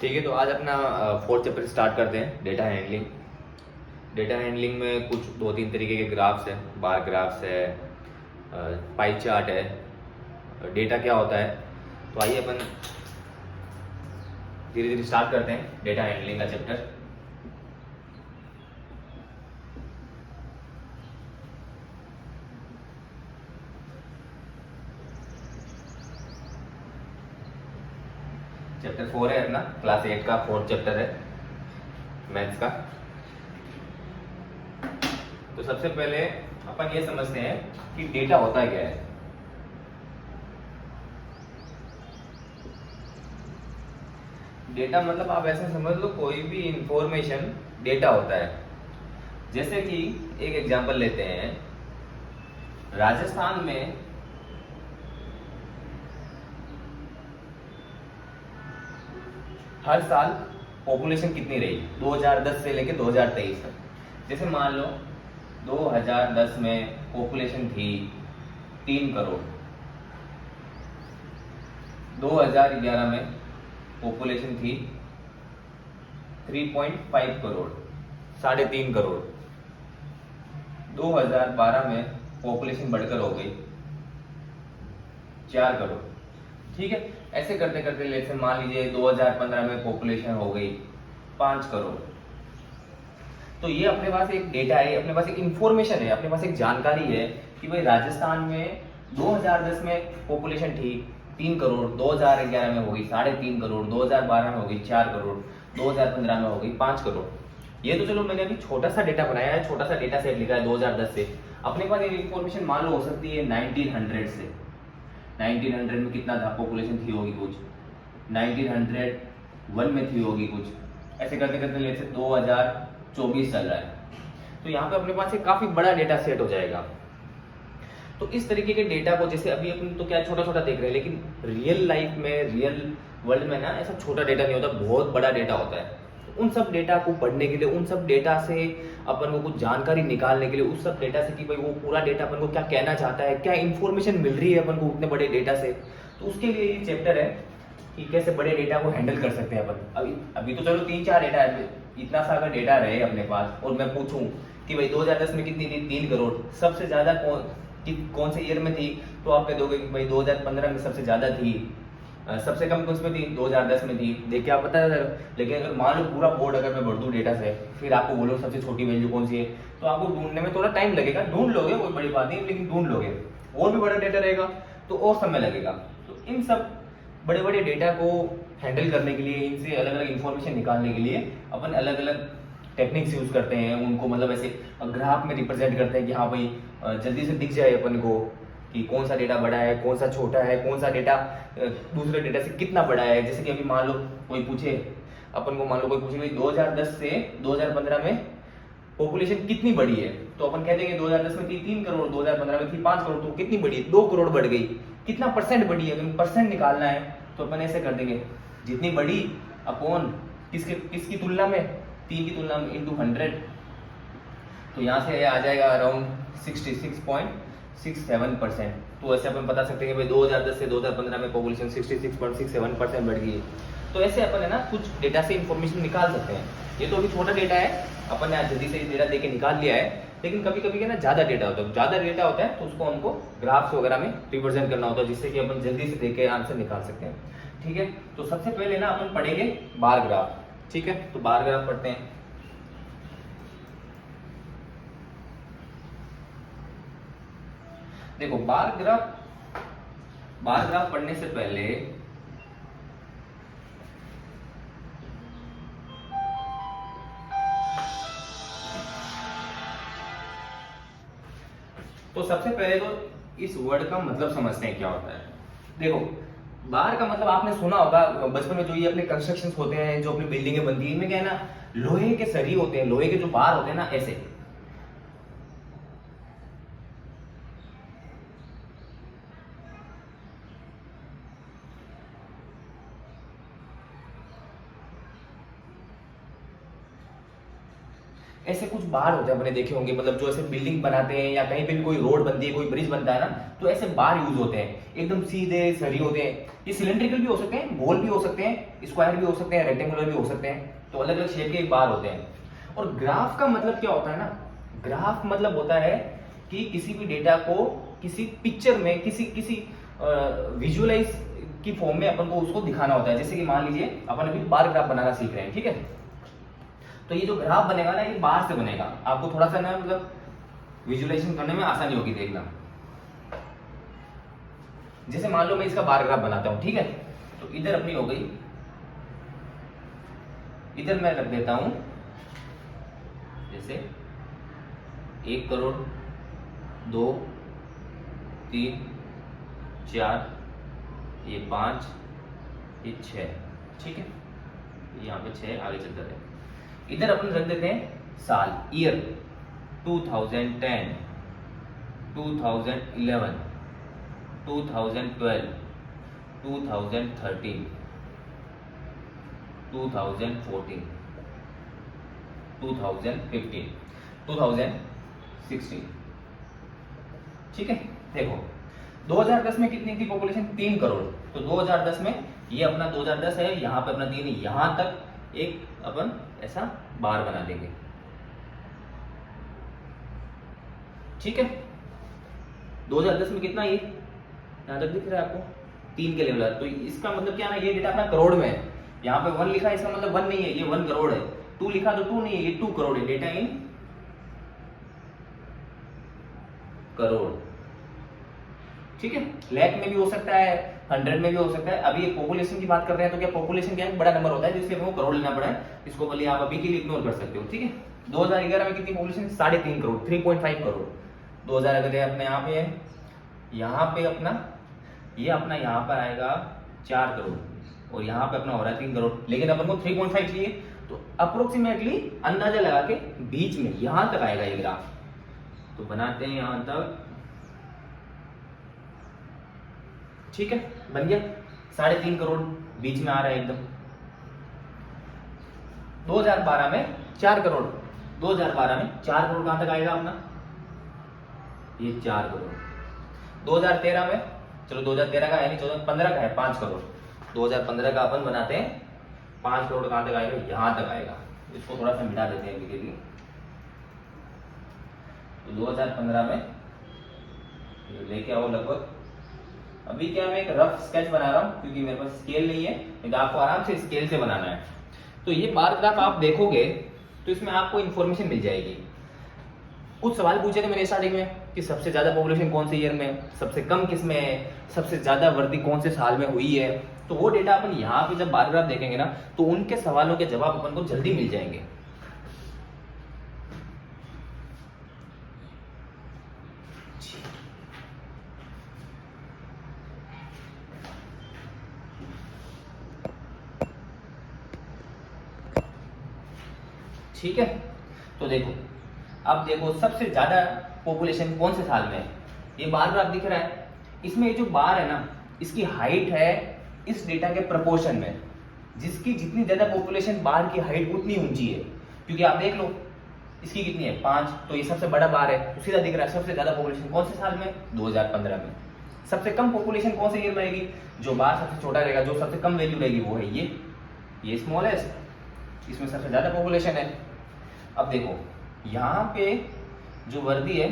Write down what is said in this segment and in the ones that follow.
ठीक है, तो आज अपना फोर्थ चैप्टर स्टार्ट करते हैं, डेटा हैंडलिंग। डेटा हैंडलिंग में कुछ दो तीन तरीके के ग्राफ्स हैं, बार ग्राफ्स है, पाई चार्ट है। डेटा क्या होता है, तो आइए अपन धीरे धीरे स्टार्ट करते हैं डेटा हैंडलिंग का चैप्टर। चैप्टर 4 है अपना, क्लास 8 का फोर्थ चैप्टर है मैथ्स का। तो सबसे पहले अपन ये समझते हैं कि डेटा होता क्या है। डेटा मतलब आप ऐसे समझ लो, कोई भी इंफॉर्मेशन डेटा होता है। जैसे कि एक एग्जांपल लेते हैं, राजस्थान में हर साल पॉपुलेशन कितनी रही 2010 से लेकर 2023 तक। जैसे मान लो 2010 में पॉपुलेशन थी 3 करोड़, 2011 में पॉपुलेशन थी 3.5 करोड़, 3.5 करोड़। 2012 में पॉपुलेशन बढ़कर हो गई 4 करोड़। ठीक है, ऐसे करते करते जैसे मान लीजिए 2015 में पॉपुलेशन हो गई 5 करोड़। तो ये अपने पास एक डेटा है, अपने पास एक इंफॉर्मेशन है, अपने पास एक जानकारी है कि भाई राजस्थान में 2010 में पॉपुलेशन थी 3 करोड़, 2011 में हो गई 3.5 करोड़, 2012 में हो गई 4 करोड़, 2015 में हो गई 5 करोड़। ये तो चलो मैंने अभी छोटा सा डेटा बनाया है, छोटा सा डेटा सेट लिखा है 2010 से। अपने पास एक इंफॉर्मेशन मान लो हो सकती है 1900 से। 1900 में कितना था पॉपुलेशन थी होगी कुछ, 1901 में थी होगी कुछ, ऐसे करते करते जैसे 2024 चल रहा है। तो यहाँ पे अपने पास एक काफी बड़ा डेटा सेट हो जाएगा। तो इस तरीके के डेटा को, जैसे अभी अपन तो क्या छोटा छोटा देख रहे हैं, लेकिन रियल लाइफ में, रियल वर्ल्ड में ना ऐसा छोटा डेटा नहीं होता, बहुत बड़ा डेटा होता है। उन सब डेटा को पढ़ने के लिए, उन सब डेटा से अपन को कुछ जानकारी निकालने के लिए, उस सब डेटा से कि भाई वो पूरा डेटा अपन को क्या कहना चाहता है, क्या इन्फॉर्मेशन मिल रही है अपन को उतने बड़े डेटा से, तो उसके लिए ये चैप्टर है कि कैसे बड़े डेटा को हैंडल कर सकते हैं अपन। अभी अभी तो चलो 3-4 डेटा है, इतना सा अगर डेटा रहे अपने पास और मैं पूछूं कि भाई 2010 में कितनी थी 3 करोड़, सबसे ज्यादा कौन से ईयर में थी, तो आप कह दोगे कि भाई 2015 में सबसे ज्यादा थी। सबसे कम कौन में थी 2010 में थी, देख के आप पता है। लेकिन अगर मान लो पूरा बोर्ड अगर मैं भर दूं डेटा से, फिर आपको बोलो सबसे छोटी वैल्यू कौन सी है, तो आपको ढूंढने में थोड़ा टाइम लगेगा। ढूंढ लोगे, कोई बड़ी बात नहीं, लेकिन ढूंढ लोगे। और भी बड़ा डेटा रहेगा तो और समय लगेगा। तो इन सब बड़े बड़े डेटा को हैंडल करने के लिए, इनसे अलग अलग इंफॉर्मेशन निकालने के लिए अपन अलग अलग टेक्निक्स यूज करते हैं। उनको मतलब ऐसे ग्राफ में रिप्रेजेंट करते हैं कि हाँ भाई जल्दी से दिख जाए अपन को कि कौन सा डेटा बड़ा है, कौन सा छोटा है, कौन सा डेटा दूसरे डेटा से कितना बड़ा है। जैसे कि अभी मान लो कोई पूछे अपन को, मान लो कोई पूछे भाई 2010 से 2015 में पॉपुलेशन कितनी बढ़ी है, तो अपन कह देंगे 2010 में थी 3 करोड़, 2015 में थी 5 करोड़, तो कितनी बढ़ी है, 2 करोड़ बढ़ गई। कितना परसेंट बढ़ी है, अगर परसेंट निकालना है तो अपन ऐसे कर देंगे, जितनी बढ़ी अपॉन किसकी तुलना में, 3 की तुलना में इंटू 100। तो यहाँ से आ जाएगा अराउंड 66.67%। तो ऐसे अपन बता सकते हैं कि भाई 2010 से 2015 में पॉपुलेशन 66.67% बढ़ गई है। तो ऐसे अपन है ना कुछ डेटा से इंफॉर्मेशन निकाल सकते हैं। ये तो अभी छोटा डेटा है, अपन ने आज जल्दी से डेटा देके निकाल लिया है। लेकिन कभी कभी ना ज्यादा डेटा होता है, ज्यादा डेटा होता है तो उसको हमको ग्राफ्स वगैरह में रिप्रेजेंट करना होता है, जिससे कि अपन जल्दी से देख के आंसर निकाल सकते हैं। ठीक है, तो सबसे पहले ना अपन पढ़ेंगे बार ग्राफ। ठीक है, तो बार ग्राफ पढ़ते हैं। देखो बार ग्राफ पढ़ने से पहले तो सबसे पहले तो इस वर्ड का मतलब समझते हैं क्या होता है। देखो बार का मतलब आपने सुना होगा बचपन में, जो ये अपने कंस्ट्रक्शंस होते हैं, जो अपनी बिल्डिंगें बनती हैं, इनमें क्या है ना, लोहे के सरिये होते हैं, लोहे के जो बार होते हैं ना, ऐसे। ऐसे कुछ बार होते हैं, अपने देखे होंगे, मतलब जो ऐसे बिल्डिंग बनाते हैं या कहीं पे भी कोई रोड बनती है, कोई ब्रिज बनता है ना, तो ऐसे बार यूज होते हैं, एकदम सीधे सही होते हैं। ये सिलेंड्रिकल भी हो सकते हैं, गोल भी हो सकते हैं, स्क्वायर भी हो सकते हैं, रेक्टेंगुलर भी हो सकते हैं, तो अलग अलग शेप के बार होते हैं। और ग्राफ का मतलब क्या होता है ना, ग्राफ मतलब होता है कि किसी भी डेटा को किसी पिक्चर में, किसी किसी विजुअलाइज की फॉर्म में अपन को उसको दिखाना होता है। जैसे कि मान लीजिए अपन अभी बार ग्राफ बनाना सीख रहे हैं, ठीक है, तो ये जो ग्राफ बनेगा ना, ये बार से बनेगा, आपको थोड़ा सा ना मतलब विजुअलाइजेशन करने में आसानी होगी, देखना। जैसे मान लो मैं इसका बार ग्राफ बनाता हूं, ठीक है, तो इधर अपनी हो गई, इधर मैं रख देता हूं जैसे 1 करोड़, 2, 3, 4, ये 5, ये 6, ठीक है, यहाँ पे 6 आगे चलते रहे। इधर अपन रख देते हैं साल, ईयर, 2010, 2011, 2012, 2013, 2014, 2015, 2016, ठीक है। देखो 2010 में कितनी थी पॉपुलेशन, 3 करोड़, तो 2010 में ये अपना 2010 है, यहाँ पे अपना 3, यहां तक एक अपन ऐसा बार बना देंगे, ठीक है। 2010 में कितना, ये यहां तक दिख रहा है आपको, 3 के लेवल, तो इसका मतलब क्या ना, ये डेटा अपना करोड़ में है। यहाँ पे 1 लिखा है, इसका मतलब 1 नहीं है, ये 1 करोड़ है। 2 लिखा तो 2 नहीं है, ये 2 करोड़ है, डेटा इन करोड़, ठीक है। लाख में भी हो सकता है, 100 में भी हो सकता है। अभी पॉपुलेशन की बात कर रहे हैं, तो क्या पॉपुलेशन क्या है, बड़ा नंबर होता है, जिसके हमको करोड़ लेना पड़ा है, इसको बोलिए आप अभी के लिए इग्नोर कर सकते हो, ठीक है। 2011 में कितनी पॉपुलेशन, 3.5 करोड़, 3.5 करोड़। 2011 अपने यहाँ पे है, यहाँ पे अपना ये अपना यहाँ पर आएगा 4 करोड़, और यहाँ पे अपना हो रहा है 3 करोड़, लेकिन अपन को 3.5 चाहिए, तो अप्रोक्सीमेटली अंदाजा लगा के बीच में यहां तक आएगा ये ग्राफ। तो बनाते हैं यहां तक, ठीक है, बन गया 3.5 करोड़, बीच में आ रहा है एकदम। 2012 में 4 करोड़, 2012 में 4 करोड़ कहां तक आएगा अपना, ये 4 करोड़। 2013 में, चलो 2013 का है नहीं, 2015 का है 5 करोड़। 2015 का अपन बनाते हैं 5 करोड़, कहां तक आएगा, यहां तक आएगा। इसको थोड़ा सा मिटा देते हैं अभी के लिए। तो 2015 में लेके आओ लगभग, अभी क्या मैं एक रफ स्केच बना रहा हूं, क्योंकि मेरे पास स्केल नहीं है, तो आपको आराम से स्केल से बनाना है। तो ये बार ग्राफ आप देखोगे तो इसमें आपको इंफॉर्मेशन मिल जाएगी। कुछ सवाल पूछे थे मैंने स्टार्टिंग में कि सबसे ज्यादा पॉपुलेशन कौन से ईयर में, सबसे कम किस में है, सबसे ज्यादा वृद्धि कौन से साल में हुई है। तो वो डेटा अपन यहाँ पे जब बार ग्राफ देखेंगे ना, तो उनके सवालों के जवाब अपन को जल्दी मिल जाएंगे। ठीक है, तो देखो, अब देखो सबसे ज्यादा पॉपुलेशन कौन से साल में है, ये बार ग्राफ दिख रहा है। इसमें ये जो बार है ना, इसकी हाइट है इस डेटा के प्रोपोर्शन में। जिसकी जितनी ज्यादा पॉपुलेशन, बार की हाइट उतनी ऊंची है, क्योंकि आप देख लो इसकी कितनी है 5, तो ये सबसे बड़ा बार है, तो सीधा दिख रहा है सबसे ज्यादा पॉपुलेशन कौन से साल में, 2015 में। सबसे कम पॉपुलेशन कौन से ईयर में आएगी, जो बार सबसे छोटा रहेगा, जो सबसे कम वैल्यू रहेगी, वो है ये स्मॉलेस्ट, इसमें सबसे ज्यादा पॉपुलेशन है। अब देखो यहाँ पे जो वृद्धि है,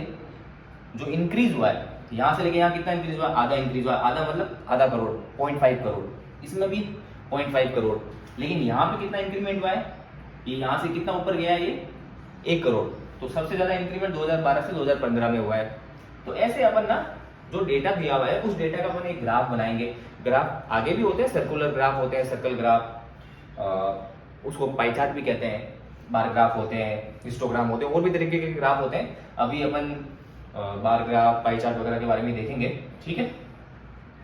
जो इंक्रीज हुआ है, यहां से लेके यहाँ कितना इंक्रीज हुआ, आधा इंक्रीज हुआ, आधा मतलब आधा करोड़, 0.5 करोड़, इसमें भी 0.5 करोड़। लेकिन यहाँ पे कितना इंक्रीमेंट हुआ है, ये यहाँ से कितना ऊपर गया है, ये 1 करोड़। तो सबसे ज्यादा इंक्रीमेंट 2012 से 2015 में हुआ है। तो ऐसे अपन ना जो डेटा दिया हुआ है, उस डेटा का अपन एक ग्राफ बनाएंगे। ग्राफ आगे भी होते हैं, सर्कुलर ग्राफ होते हैं, सर्कल ग्राफ, उसको पाई चार्ट भी कहते हैं, बार ग्राफ होते हैं, हिस्टोग्राम होते हैं, और भी तरीके के ग्राफ होते हैं। अभी अपन बार ग्राफ, पाई चार्ट वगैरह के बारे में देखेंगे, ठीक है।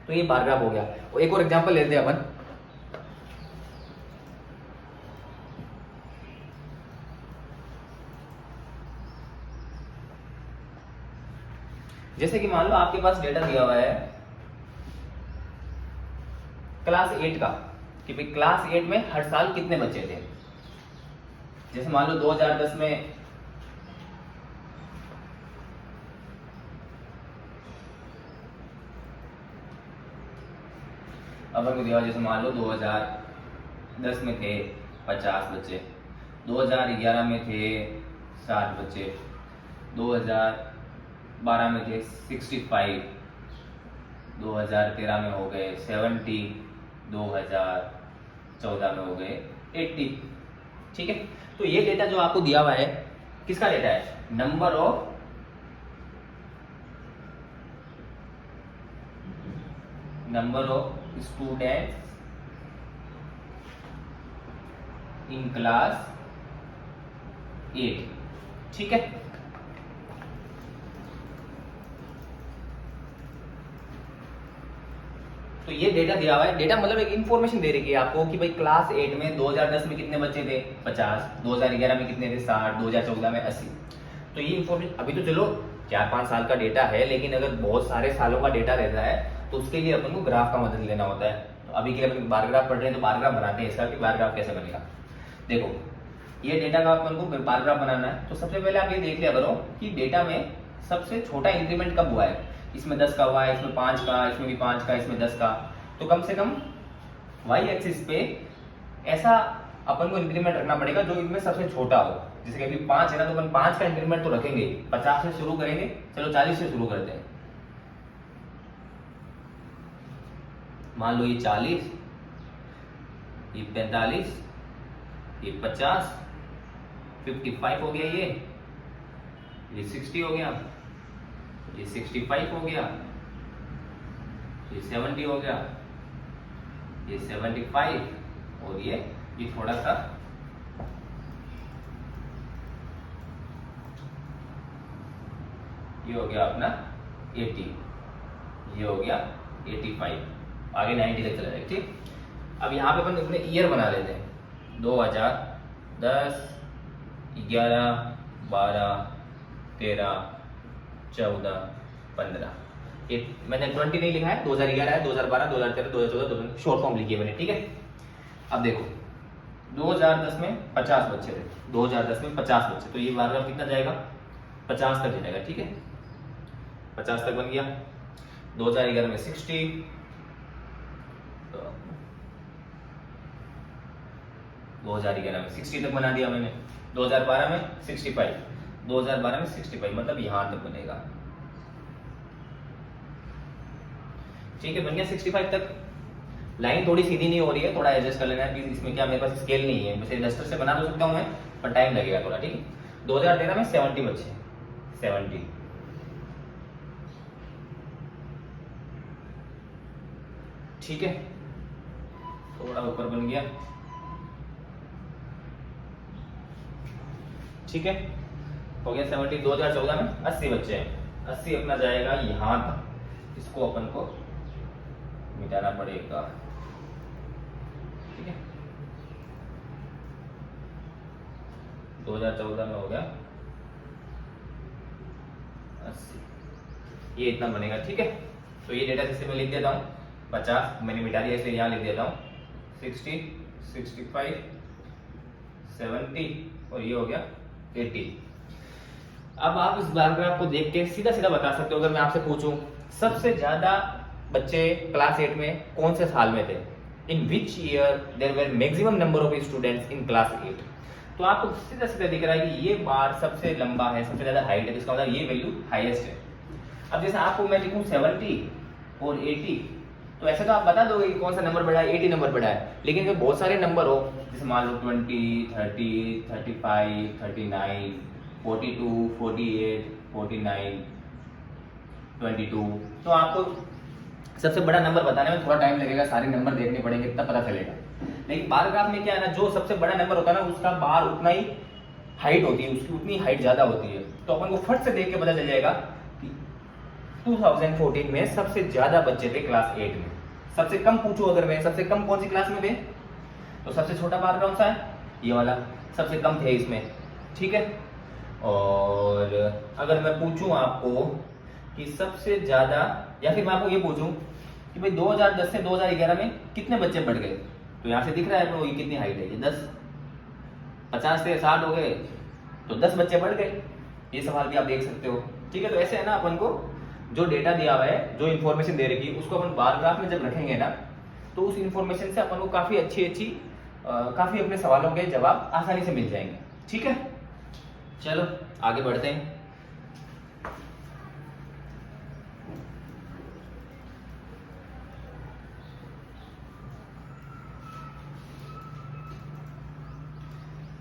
तो ये बार ग्राफ हो गया। और एक और एग्जांपल लेते हैं अपन, जैसे कि मान लो आपके पास डेटा दिया हुआ है क्लास 8 का, कि भाई क्लास 8 में हर साल कितने बच्चे थे। जैसे मान लो 2010 में अपन को दिया जैसे मान लो 2010 में थे 50 बच्चे, 2011 में थे 60 बच्चे, 2012 में थे 65, 2013 में हो गए 70, 2014 में हो गए 80। ठीक है, तो ये डेटा जो आपको दिया हुआ है किसका डेटा है? Number of students in class 8। ठीक है, तो ये डेटा दिया हुआ है। डेटा मतलब एक इन्फॉर्मेशन दे रही है आपको कि भाई क्लास 8 में 2010 में कितने बच्चे थे 50, 2011 में कितने थे 60, 2014 में 80। तो ये इन्फॉर्मेशन अभी तो चलो 4-5 साल का डेटा है, लेकिन अगर बहुत सारे सालों का डेटा रहता है तो उसके लिए अपन को ग्राफ का मदद लेना होता है। तो अभी के लिए अपन बार ग्राफ पढ़ रहे हैं तो बार ग्राफ बनाते हैं इसका कि बार ग्राफ कैसे बनेगा। देखो ये डेटा का अपन को बार ग्राफ बनाना है, तो सबसे पहले आप ये देख लिया करो कि डेटा में सबसे छोटा इंक्रीमेंट कब हुआ है। इसमें 10 का हुआ है, इसमें 5 का, इसमें भी 5 का, इसमें 10 का। तो कम से कम वाई एक्सिस पे ऐसा अपन को इंक्रीमेंट रखना पड़ेगा जो इनमें सबसे छोटा हो। जैसे कि अभी 5 है ना, तो अपन 5 का इंक्रीमेंट तो रखेंगे, 50 से शुरू करेंगे, चलो 40 से शुरू करते हैं। मान लो ये 40, ये 45, ये 50, 55 हो गया, ये 60 हो गया, ये 65 हो गया, ये 70 हो गया, ये 75 और ये थोड़ा सा ये हो गया अपना 80, ये हो गया 85, आगे 90 तक चला जाएगा। ठीक, अब यहाँ पे अपन अपने ईयर बना लेते हैं 2010, 11, 12, 13, 14, 15। ये मैंने 20 नहीं लिखा है, 2011 है, 2012, 2013, 2014, शॉर्ट फॉर्म लिखी है मैंने। ठीक है, अब देखो 2010 में 50 बच्चे थे, 2010 में 50 बच्चे, तो ये बार बार कितना जाएगा 50 तक जाएगा। ठीक है, 50 तक बन गया। 2011 में 60, तो 2011 में 60 तक बना दिया मैंने। 2012 में 65, 2012 में 65 मतलब यहां तक बनेगा। ठीक है, बन गया 65 तक। लाइन थोड़ी सीधी नहीं हो रही है, थोड़ा एडजस्ट कर लेना है प्लीज। इसमें क्या मेरे पास स्केल नहीं है, वैसे डस्टर से बना तो सकता हूं मैं, पर टाइम लगेगा थोड़ा। ठीक है, 2013 में 70 बच्चे, 70। ठीक है, थोड़ा ऊपर बन गया। ठीक है, हो गया 70। 2014 में 80 बच्चे हैं, 80 अपना जाएगा यहां तक, इसको अपन को मिटाना पड़ेगा। ठीक है, 2014 में हो गया 80, ये इतना बनेगा। ठीक है, तो ये डेटा जैसे मैं लिख देता हूँ 50 मैंने मिटा दिया, इसलिए यहाँ लिख देता हूँ 60, 65, 70 और ये हो गया 80। अब आप इस बार ग्राफ को देख के सीधा सीधा बता सकते हो, अगर मैं आपसे पूछूं सबसे ज्यादा बच्चे क्लास 8 में कौन से साल में थे, in which year there were maximum number of students in class 8, तो आपको सीधा सीधा दिख रहा है कि ये बार सबसे लंबा है, सबसे ज्यादा हाइट है, इसका मतलब ये वैल्यू हाईएस्ट है। अब जैसे आपको मैं लिखूं 70 और 80, तो ऐसे तो आप बता दोगे कि कौन सा नंबर बड़ा है, 80 नंबर बड़ा है। लेकिन अगर बहुत सारे नंबर हो, जैसे मान लो 20, 30, 35, 39, 42, 48, 49, 22, तो आपको सबसे बड़ा नंबर बताने में थोड़ा टाइम लगेगा, सारे नंबर देखने पड़ेंगे तब पता चलेगा। लेकिन बार ग्राफ में क्या है ना, जो सबसे बड़ा नंबर होता है ना उसका बार उतना ही हाइट होती है, उसकी उतनी हाइट ज्यादा होती है। तो अपन को फट से देख के पता चल जाएगा कि 2014 में सबसे ज्यादा बच्चे थे क्लास 8 में। सबसे कम पूछो अगर मैं, सबसे कम कौन सी क्लास में थे, तो सबसे छोटा बार कौन सा है, ये वाला, सबसे कम थे इसमें। ठीक है, और अगर मैं पूछूं आपको कि सबसे ज्यादा, या फिर मैं आपको ये पूछूं कि भाई 2010 से 2011 में कितने बच्चे बढ़ गए, तो यहाँ से दिख रहा है आपको ये कितनी हाइट है, ये 10। 50 से 60 हो गए तो 10 बच्चे बढ़ गए, ये सवाल भी आप देख सकते हो। ठीक है, तो ऐसे है ना, अपन को जो डेटा दिया हुआ है, जो इन्फॉर्मेशन दे रही है, उसको अपन बार ग्राफ में जब रखेंगे ना, तो उस इंफॉर्मेशन से अपन को काफी अच्छी काफी अपने सवालों के जवाब आसानी से मिल जाएंगे। ठीक है, चलो आगे बढ़ते हैं।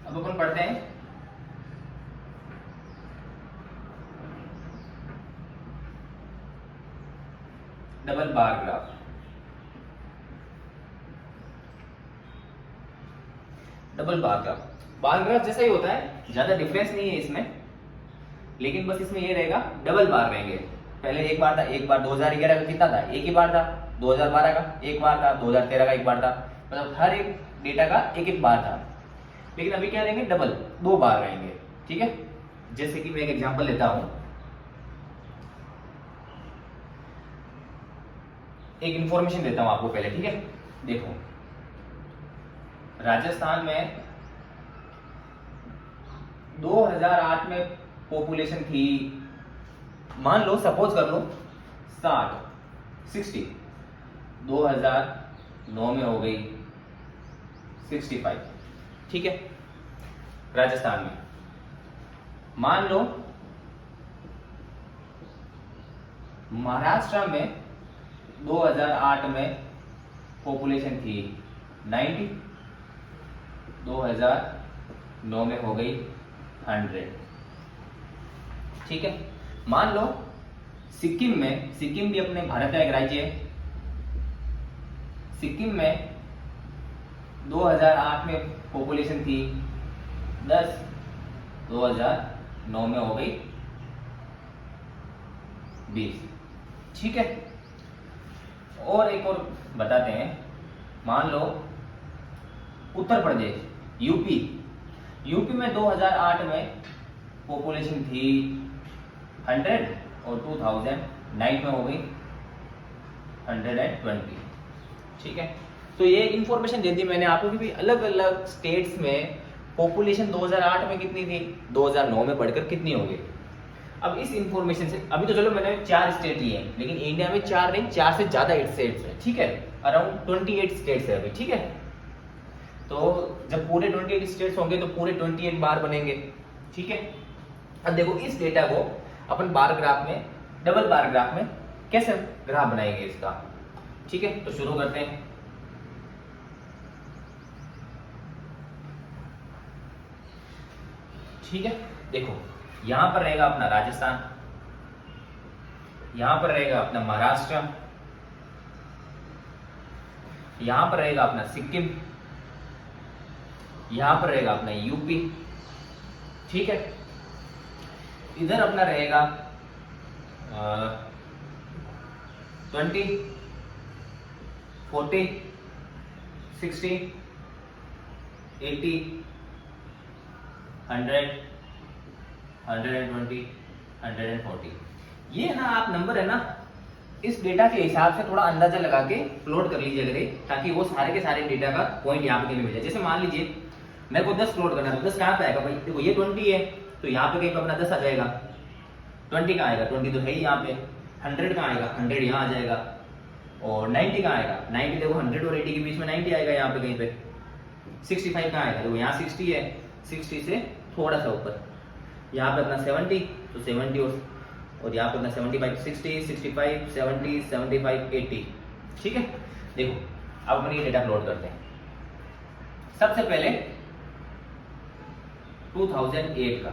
अब अपन पढ़ते हैं double bar graph. Double bar graph जैसा ही होता है, ज्यादा डिफरेंस नहीं है इसमें, लेकिन बस इसमें ये रहेगा डबल बार रहेंगे। पहले एक बार था, एक बार 2011 का कितना था, एक ही बार था। 2012 का एक बार था, 2013 का एक बार था, मतलब हर एक डेटा का एक एक बार था। लेकिन अभी क्या रहेंगे, डबल, 2 बार रहेंगे। ठीक है, जैसे कि मैं एक एग्जांपल लेता हूं, एक इंफॉर्मेशन देता हूं आपको पहले। ठीक है, देखो राजस्थान में 2008 में पॉपुलेशन थी, मान लो सपोज कर लो 60। 2009 में हो गई 65। ठीक है, राजस्थान में। मान लो महाराष्ट्र में 2008 में पॉपुलेशन थी 90, 2009 में हो गई 100। ठीक है, मान लो सिक्किम में, सिक्किम भी अपने भारत का एक राज्य है, सिक्किम में 2008 में पॉपुलेशन थी 10, 2009 में हो गई 20। ठीक है, और एक और बताते हैं, मान लो उत्तर प्रदेश, यूपी में 2008 में पॉपुलेशन थी 100 और 2009 में हो गई 120। ठीक है, तो ये इंफॉर्मेशन दे दी मैंने आपको कि अलग अलग स्टेट्स में पॉपुलेशन 2008 में कितनी थी, 2009 में बढ़कर कितनी हो गई। अब इस इंफॉर्मेशन से, अभी तो चलो मैंने 4 स्टेट लिए हैं, लेकिन इंडिया में 4 नहीं, 4 से ज्यादा स्टेट्स है। ठीक है, अराउंड 28 स्टेट्स है अभी। ठीक है, तो जब पूरे 28 स्टेट्स होंगे तो पूरे 28 बार बनेंगे। ठीक है, अब देखो इस डेटा को अपन बार ग्राफ में, डबल बार ग्राफ में कैसे ग्राफ बनाएंगे इसका। ठीक है, तो शुरू करते हैं। ठीक है, देखो यहां पर रहेगा अपना राजस्थान, यहां पर रहेगा अपना महाराष्ट्र, यहां पर रहेगा अपना सिक्किम, यहां पर रहेगा अपना यूपी। ठीक है, इधर अपना रहेगा 20, 40, 60, 80, 100, 120, 140। ये ना आप नंबर है ना, इस डेटा के हिसाब से थोड़ा अंदाजा लगा के प्लॉट कर लीजिए अगर, ताकि वो सारे के सारे डेटा का पॉइंट यहाँ पे मिल जाए। जैसे मान लीजिए मेरे को 10 प्लॉट करना है, तो 10 कहाँ पे आएगा भाई, देखो ये 20 है, तो यहाँ पे कहीं पे अपना 10 आ जाएगा। 20 कहाँ आएगा, 20 तो है ही यहाँ पे। 100 कहाँ आएगा, 100 यहाँ आ जाएगा। और 90 कहाँ आएगा, 90 देखो 100 और 80 के बीच में 90 आएगा यहाँ पे कहीं पे। 65 कहाँ आएगा, देखो यहाँ 60 है, 60 से थोड़ा सा ऊपर, यहाँ पे अपना 70, तो 70 और यहाँ पे अपना 75, 60, 65, 70, 75, 80। ठीक है, देखो अब अपन ये डेटा प्लॉट करते हैं। सबसे पहले 2008 का,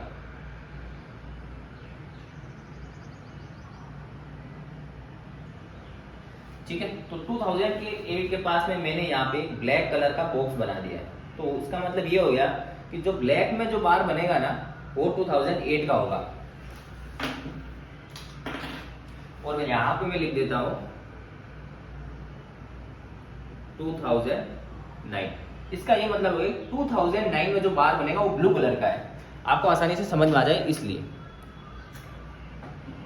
ठीक है, तो 2008 के पास में मैंने यहाँ पे ब्लैक कलर का बॉक्स बना दिया है। तो उसका मतलब ये हो गया कि जो ब्लैक में जो बार बनेगा ना वो 2008 का होगा। और मैं यहां पे मैं लिख देता हूं 2009। इसका ये मतलब है 2009 में जो बार बनेगा वो ब्लू कलर का है, आपको आसानी से समझ में आ जाए इसलिए।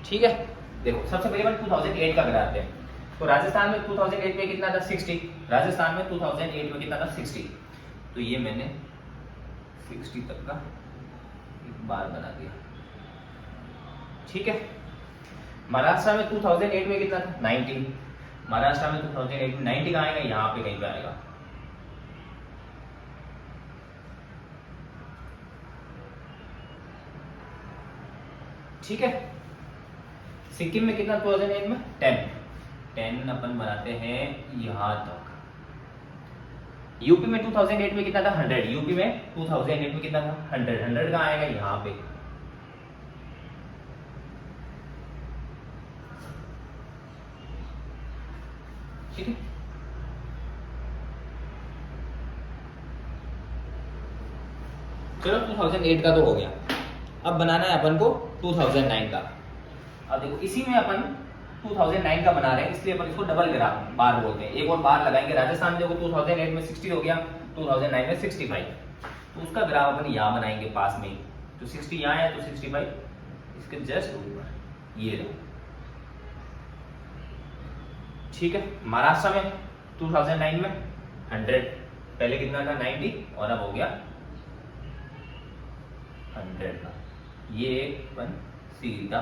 ठीक है, देखो सबसे पहले हम 2008 का कराते हैं। तो राजस्थान में 2008 में कितना था, 60। राजस्थान में 2008 में कितना था, 60। तो ये मैंने 60 तक का एक बार बना दिया। ठीक है, महाराष्ट्र में 2008 में कितना था, 90। महाराष्ट्र में 2008 में 90 का आएगा, यहाँ पे कहीं पे आएगा। ठीक है। सिक्किम में कितना 2008 में 10 अपन बनाते हैं यहां तक। यूपी में 2008 में कितना था 100, यूपी में 2008 में कितना था 100 का आएगा यहाँ पे। ठीक है, चलो 2008 का तो हो गया। अब बनाना है अपन को 2009 का। अब देखो इसी में अपन 2009 का बना रहे हैं, इसलिए अपन इसको डबल ग्राफ बार बोलते हैं। एक और बार लगाएंगे। राजस्थान में देखो 2008 में 60 हो गया, 2009 में 65, तो उसका ग्राफ अपन यहाँ बनाएंगे पास में ही। तो 60 यहाँ है तो 65 इसके जस्ट ऊपर ये रहा। ठीक है। महाराष्ट्र में 2009 में 100, पहले कितना था 90 और अब हो गया 100 का। ये अपन सीधा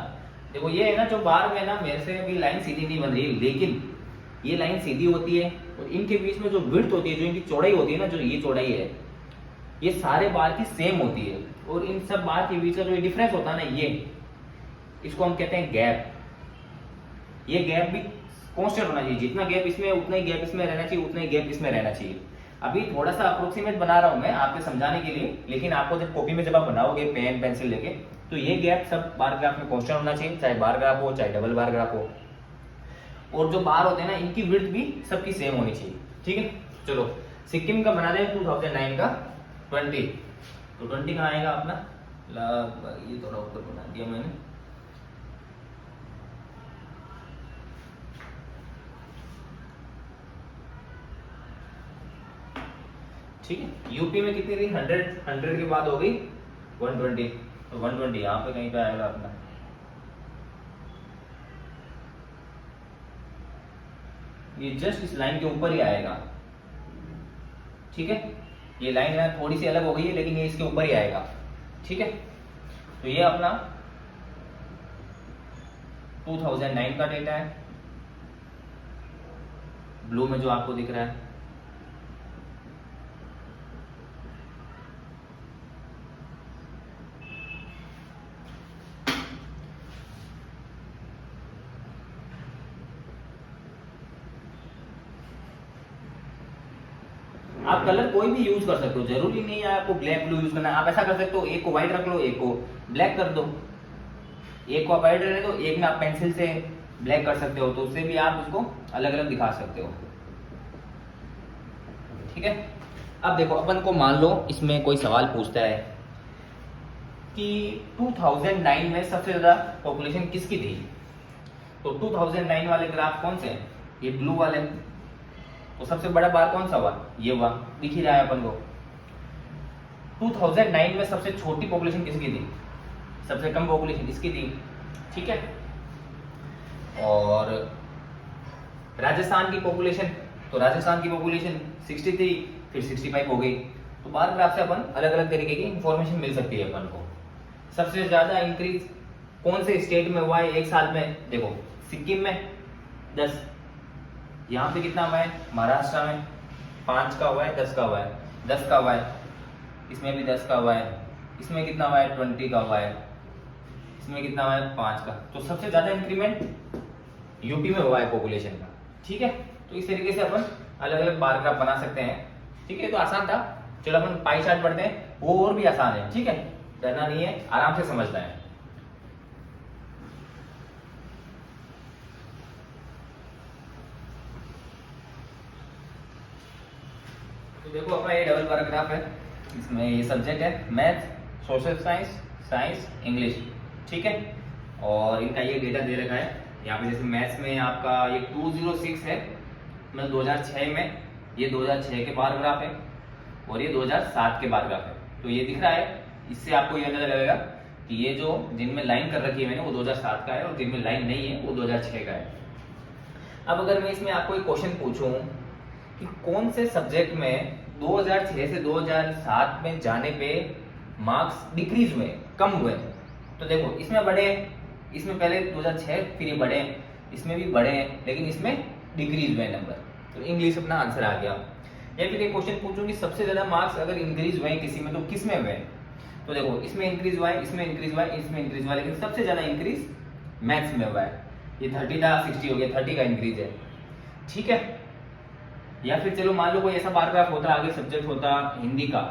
देखो, ये है ना जो बार में ना मेरे से अभी लाइन सीधी नहीं बन रही, लेकिन ये लाइन सीधी होती है और इनके बीच में जो विड्थ होती है, जो इनकी चौड़ाई होती है ना, जो ये चौड़ाई है, ये सारे बार की सेम होती है। और इन सब बार के बीच का जो डिफरेंस होता है ना, ये इसको हम कहते हैं गैप। ये गैप भी कांस्टेंट होना चाहिए, जितना गैप इसमें उतना ही गैप इसमें रहना चाहिए, उतना ही गैप इसमें रहना चाहिए। अभी थोड़ा सा अप्रोक्सीमेट बना रहा हूं मैं आपके समझाने के लिए, लेकिन आपको जब कॉपी में जब आप बनाओगे पेन पेंसिल लेके, तो ये गैप सब बार ग्राफ में कांस्टेंट होना चाहिए, चाहे बार ग्राफ हो चाहे डबल बार ग्राफ हो। और जो बार होते हैं ना, इनकी विड्थ भी सबकी सेम होनी चाहिए। ठीक है, चलो सिक्किम का बना दें 2009 का 20, तो 20 का आएगा अपना, ये थोड़ा ऊपर बना दिया मैंने। ठीक है। यूपी में कितनी थी 100 के बाद हो गई 120, तो 120 यहाँ पे कहीं पे आएगा अपना। ये जस्ट इस लाइन के ऊपर ही आएगा। ठीक है, ये लाइन है थोड़ी सी अलग हो गई है, लेकिन ये इसके ऊपर ही आएगा। ठीक है, तो ये अपना 2009 का डेटा है, ब्लू में जो आपको दिख रहा है। आप कलर कोई भी यूज कर सकते हो, जरूरी नहीं है आपको ब्लैक ब्लू यूज करना है। आप ऐसा कर सकते हो, एक को व्हाइट रख लो, एक को ब्लैक कर दो, एक को आप व्हाइट रहने दो, एक में आप पेंसिल से ब्लैक कर सकते हो, तो उससे भी आप उसको अलग अलग दिखा सकते हो। ठीक है, अब देखो अपन को मान लो इसमें कोई सवाल पूछता है कि 2009 में सबसे ज्यादा पॉपुलेशन किसकी थी, तो 2009 वाले ग्राफ कौन से हैं, ये ब्लू वाले, तो सबसे बड़ा बार कौन सा हुआ, ये हुआ, दिख ही रहा है अपन को। 2009 में सबसे छोटी पॉपुलेशन किसकी थी, सबसे कम पॉपुलेशन इसकी थी। ठीक है, और राजस्थान की पॉपुलेशन, तो राजस्थान की पॉपुलेशन 60 थी, फिर 65 हो गई। तो बार ग्राफ से अपन अलग अलग तरीके की इंफॉर्मेशन मिल सकती है अपन को। सबसे ज्यादा इंक्रीज कौन से स्टेट में हुआ है एक साल में, देखो सिक्किम में 10, यहाँ पे कितना हुआ है महाराष्ट्र में 5 का हुआ है, 10 का हुआ है, 10 का हुआ है, इसमें भी 10 का हुआ है, इसमें कितना हुआ है 20 का हुआ है, इसमें कितना हुआ है 5 का। तो सबसे ज्यादा इंक्रीमेंट यूपी में हुआ है पॉपुलेशन का। ठीक है, तो इस तरीके से अपन अलग अलग बार ग्राफ बना सकते हैं। ठीक है, तो आसान था। चलो अपन पाई चार्ट पढ़ते हैं, वो और भी आसान है। ठीक है, डरना नहीं है, आराम से समझना है। तो देखो अपना ये डबल बार ग्राफ है, इसमें ये सब्जेक्ट है math, social science, science, English. ठीक है, और इनका ये डेटा दे रखा है यहाँ पे। जैसे मैथ्स में आपका ये 206 है, मतलब 2006 में, ये 2006 के बार ग्राफ है, और ये 2007 के बार ग्राफ है। तो ये दिख रहा है, इससे आपको ये अंदाजा लगेगा कि ये जो जिनमें लाइन कर रखी है मैंने वो 2007 का है, और जिनमें लाइन नहीं है वो 2006 का है। अब अगर मैं इसमें आपको एक क्वेश्चन पूछूं कि कौन से सब्जेक्ट में 2006 से 2007 में जाने पे मार्क्स डिक्रीज हुए, कम हुए, तो देखो इसमें बड़े, इसमें पहले 2006 फिर ये बड़े, इसमें भी बड़े हैं, लेकिन इसमें डिक्रीज हुए नंबर, तो इंग्लिश अपना आंसर आ गया। या फिर एक क्वेश्चन पूछूंगी सबसे ज्यादा मार्क्स अगर इंक्रीज हुए किसी में तो किस में हुए, तो देखो इसमें इंक्रीज हुआ है, इसमें इंक्रीज हुआ है, इसमें इंक्रीज हुआ है, लेकिन सबसे ज्यादा इंक्रीज मैथ्स में हुआ है। ये 30 था 60 हो गया, 30 का इंक्रीज है, ठीक है। या फिर चलो मान लो कोई ऐसा बार ग्राफ होता, आगे सब्जेक्ट होता हिंदी का,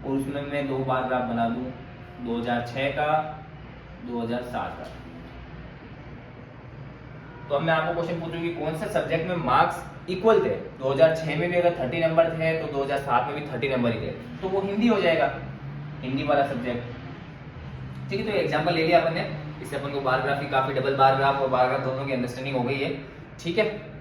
और उसमें मैं 2 बार ग्राफ बना दूं, 2006 का 2007 का। तो अब मैं आपको क्वेश्चन पूछूंगी कौन सा सब्जेक्ट में मार्क्स इक्वल थे। 2006 में भी अगर 30 नंबर थे तो 2007 में भी 30 नंबर ही थे, तो वो हिंदी हो जाएगा, हिंदी वाला सब्जेक्ट। ठीक है, तो एग्जांपल ले लिया अपन ने, इससे अपन को बार ग्राफ की काफी, डबल बार ग्राफ और बार ग्राफ दोनों की अंडरस्टैंडिंग हो गई है, ठीक है।